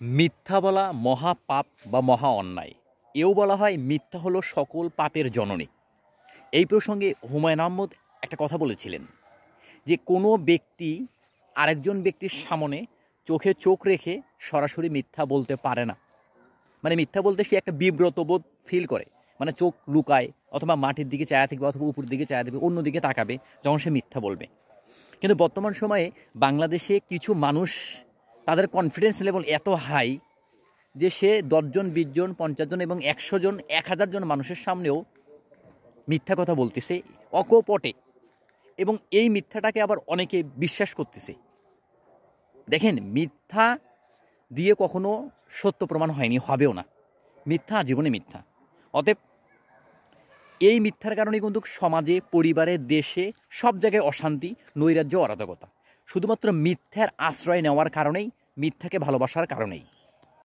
মিথ্যা বলা মহা পাপ বা মহা অন্যায়। এও বলা হয় মিথ্যা হলো সকল পাপের জননী। এই প্রসঙ্গে হুমায়ুন আহমদ একটা কথা বলেছিলেন যে কোনো ব্যক্তি আরেকজন ব্যক্তির সামনে চোখে চোখ রেখে সরাসরি মিথ্যা বলতে পারে না। মানে মিথ্যা বলতে সে একটা বিব্রত বোধ ফিল করে, মানে চোখ লুকায় অথবা মাটির দিকে চায়া থাকবে অথবা উপর দিকে চায়া থাকবে, অন্যদিকে তাকাবে যখন সে মিথ্যা বলবে। কিন্তু বর্তমান সময়ে বাংলাদেশে কিছু মানুষ তাদের কনফিডেন্স লেভেল এত হাই যে সে ১০ জন ২০ জন ৫০ জন এবং ১০০ জন ১০০০ জন মানুষের সামনেও মিথ্যা কথা বলতেছে অকপটে, এবং এই মিথ্যাটাকে আবার অনেকে বিশ্বাস করতেছে। দেখেন, মিথ্যা দিয়ে কখনো সত্য প্রমাণ হয়নি, হবেও না। মিথ্যা আজীবনে মিথ্যা। অতএব এই মিথ্যার কারণে কিন্তু সমাজে, পরিবারে, দেশে সব জায়গায় অশান্তি, নৈরাজ্য, অরাজকতা শুধুমাত্র মিথ্যার আশ্রয় নেওয়ার কারণেই, মিথ্যাকে ভালোবাসার কারণেই।